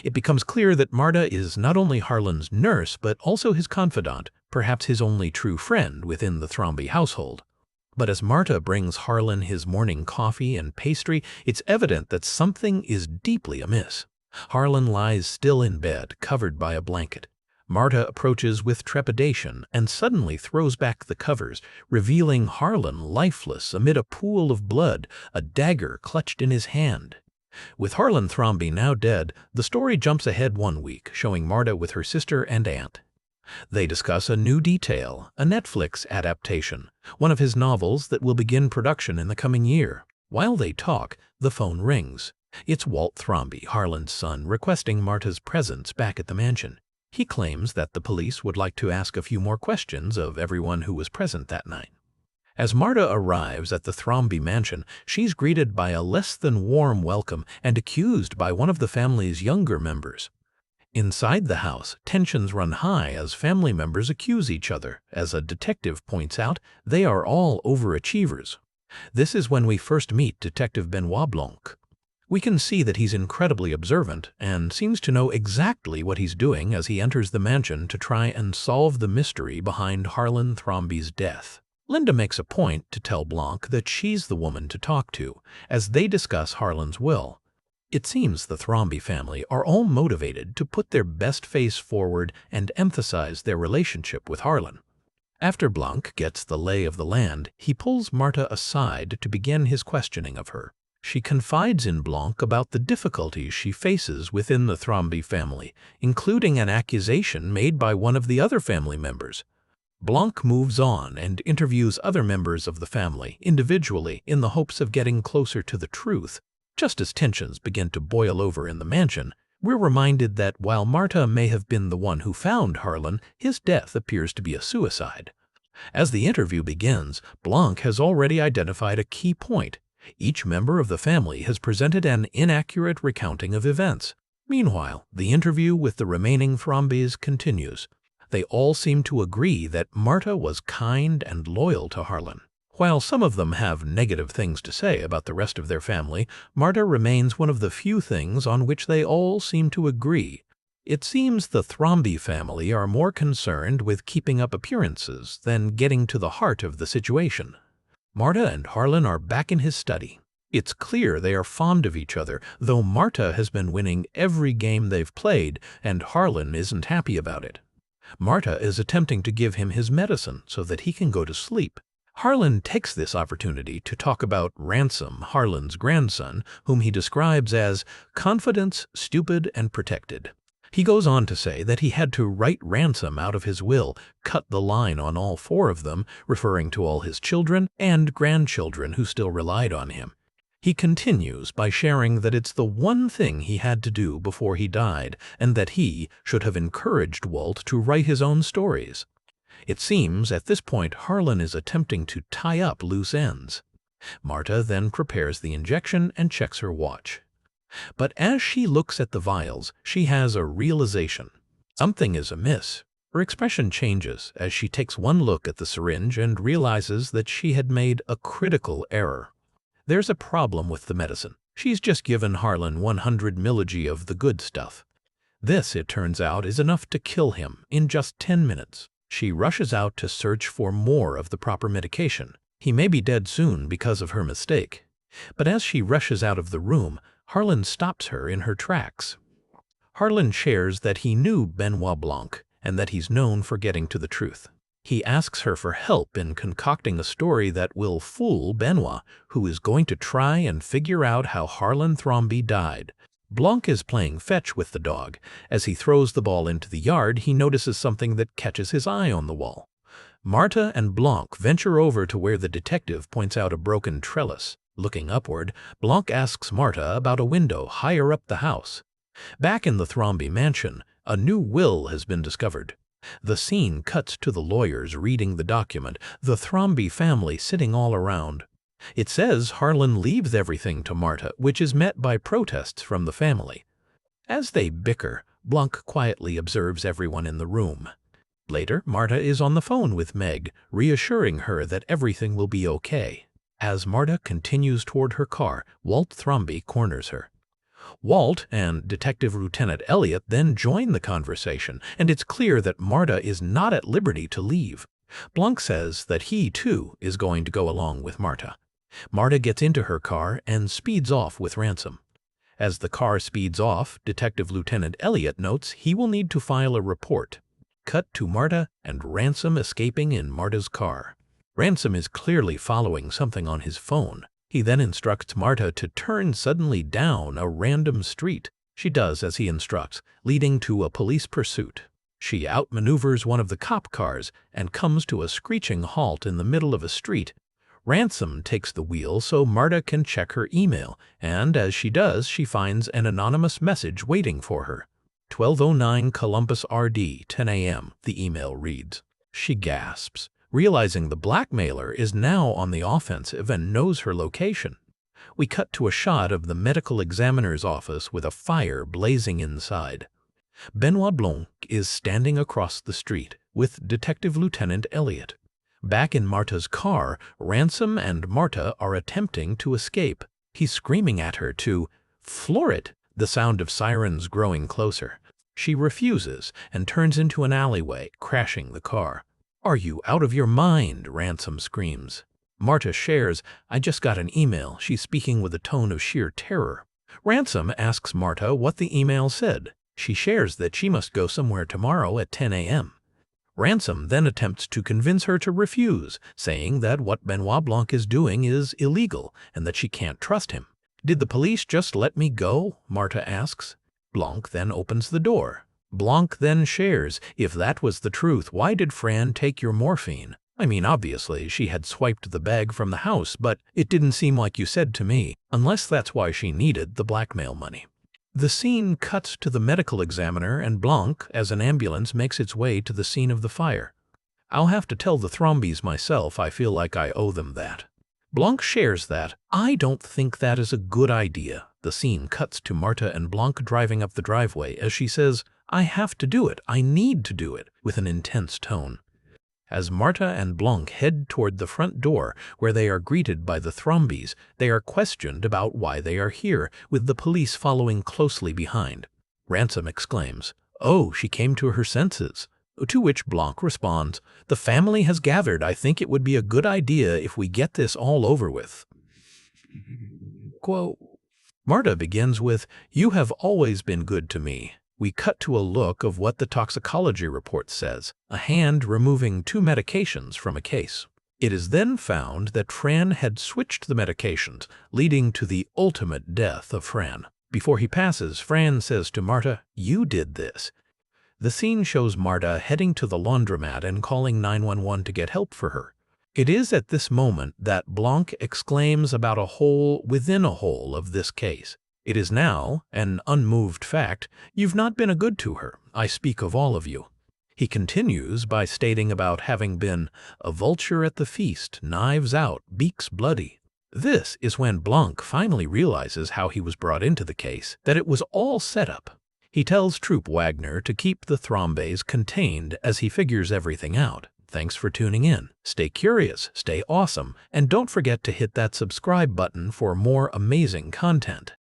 It becomes clear that Marta is not only Harlan's nurse, but also his confidant, perhaps his only true friend within the Thromby household. But as Marta brings Harlan his morning coffee and pastry, it's evident that something is deeply amiss. Harlan lies still in bed, covered by a blanket. Marta approaches with trepidation and suddenly throws back the covers, revealing Harlan lifeless amid a pool of blood, a dagger clutched in his hand. With Harlan Thromby now dead, the story jumps ahead 1 week, showing Marta with her sister and aunt. They discuss a new detail, a Netflix adaptation, one of his novels that will begin production in the coming year. While they talk, the phone rings. It's Walt Thromby, Harlan's son, requesting Marta's presence back at the mansion. He claims that the police would like to ask a few more questions of everyone who was present that night. As Marta arrives at the Thromby mansion, she's greeted by a less than warm welcome and accused by one of the family's younger members. Inside the house, tensions run high as family members accuse each other. As a detective points out, they are all overachievers. This is when we first meet Detective Benoit Blanc. We can see that he's incredibly observant and seems to know exactly what he's doing as he enters the mansion to try and solve the mystery behind Harlan Thromby's death. Linda makes a point to tell Blanc that she's the woman to talk to as they discuss Harlan's will. It seems the Thromby family are all motivated to put their best face forward and emphasize their relationship with Harlan. After Blanc gets the lay of the land, he pulls Marta aside to begin his questioning of her. She confides in Blanc about the difficulties she faces within the Thromby family, including an accusation made by one of the other family members. Blanc moves on and interviews other members of the family individually in the hopes of getting closer to the truth. Just as tensions begin to boil over in the mansion, we're reminded that while Marta may have been the one who found Harlan, his death appears to be a suicide. As the interview begins, Blanc has already identified a key point. Each member of the family has presented an inaccurate recounting of events. Meanwhile, the interview with the remaining Thrombys continues. They all seem to agree that Marta was kind and loyal to Harlan. While some of them have negative things to say about the rest of their family, Marta remains one of the few things on which they all seem to agree. It seems the Thromby family are more concerned with keeping up appearances than getting to the heart of the situation. Marta and Harlan are back in his study. It's clear they are fond of each other, though Marta has been winning every game they've played, and Harlan isn't happy about it. Marta is attempting to give him his medicine so that he can go to sleep. Harlan takes this opportunity to talk about Ransom, Harlan's grandson, whom he describes as confident, stupid, and protected. He goes on to say that he had to write Ransom out of his will, cut the line on all 4 of them, referring to all his children and grandchildren who still relied on him. He continues by sharing that it's the one thing he had to do before he died, and that he should have encouraged Walt to write his own stories. It seems at this point Harlan is attempting to tie up loose ends. Marta then prepares the injection and checks her watch. But as she looks at the vials, she has a realization. Something is amiss. Her expression changes as she takes one look at the syringe and realizes that she had made a critical error. There's a problem with the medicine. She's just given Harlan 100 mg of the good stuff. This, it turns out, is enough to kill him in just 10 minutes. She rushes out to search for more of the proper medication. He may be dead soon because of her mistake. But as she rushes out of the room, Harlan stops her in her tracks. Harlan shares that he knew Benoit Blanc and that he's known for getting to the truth. He asks her for help in concocting a story that will fool Benoit, who is going to try and figure out how Harlan Thromby died. Blanc is playing fetch with the dog. As he throws the ball into the yard, he notices something that catches his eye on the wall. Marta and Blanc venture over to where the detective points out a broken trellis. Looking upward, Blanc asks Marta about a window higher up the house. Back in the Thromby mansion, a new will has been discovered. The scene cuts to the lawyers reading the document, the Thromby family sitting all around. It says Harlan leaves everything to Marta, which is met by protests from the family. As they bicker, Blanc quietly observes everyone in the room. Later, Marta is on the phone with Meg, reassuring her that everything will be okay. As Marta continues toward her car, Walt Thromby corners her. Walt and Detective Lieutenant Elliot then join the conversation, and it's clear that Marta is not at liberty to leave. Blanc says that he, too, is going to go along with Marta. Marta gets into her car and speeds off with Ransom. As the car speeds off, Detective Lieutenant Elliot notes he will need to file a report. Cut to Marta and Ransom escaping in Marta's car. Ransom is clearly following something on his phone. He then instructs Marta to turn suddenly down a random street. She does as he instructs, leading to a police pursuit. She outmaneuvers one of the cop cars and comes to a screeching halt in the middle of a street. Ransom takes the wheel so Marta can check her email, and as she does, she finds an anonymous message waiting for her. 1209 Columbus RD, 10 a.m., the email reads. She gasps, realizing the blackmailer is now on the offensive and knows her location. We cut to a shot of the medical examiner's office with a fire blazing inside. Benoit Blanc is standing across the street with Detective Lieutenant Elliot. Back in Marta's car, Ransom and Marta are attempting to escape. He's screaming at her to floor it, the sound of sirens growing closer. She refuses and turns into an alleyway, crashing the car. "Are you out of your mind?" Ransom screams. Marta shares, "I just got an email." She's speaking with a tone of sheer terror. Ransom asks Marta what the email said. She shares that she must go somewhere tomorrow at 10 a.m. Ransom then attempts to convince her to refuse, saying that what Benoit Blanc is doing is illegal and that she can't trust him. "Did the police just let me go?" Marta asks. Blanc then opens the door. Blanc then shares, "If that was the truth, why did Fran take your morphine? I mean, obviously, she had swiped the bag from the house, but it didn't seem like you said to me, unless that's why she needed the blackmail money." The scene cuts to the medical examiner and Blanc as an ambulance makes its way to the scene of the fire. "I'll have to tell the Thrombies myself. I feel like I owe them that." Blanc shares that, "I don't think that is a good idea." The scene cuts to Marta and Blanc driving up the driveway as she says, "I have to do it. I need to do it," with an intense tone. As Marta and Blanc head toward the front door, where they are greeted by the Thrombies, they are questioned about why they are here, with the police following closely behind. Ransom exclaims, "Oh, she came to her senses." To which Blanc responds, "The family has gathered. I think it would be a good idea if we get this all over with." Quote. Marta begins with, "You have always been good to me." We cut to a look of what the toxicology report says, a hand removing 2 medications from a case. It is then found that Fran had switched the medications, leading to the ultimate death of Fran. Before he passes, Fran says to Marta, "You did this." The scene shows Marta heading to the laundromat and calling 911 to get help for her. It is at this moment that Blanc exclaims about a hole within a hole of this case. It is now an unmoved fact, "You've not been a good to her. I speak of all of you." He continues by stating about having been a vulture at the feast, knives out, beaks bloody. This is when Blanc finally realizes how he was brought into the case, that it was all set up. He tells Troop Wagner to keep the Thrombies contained as he figures everything out. Thanks for tuning in. Stay curious, stay awesome, and don't forget to hit that subscribe button for more amazing content.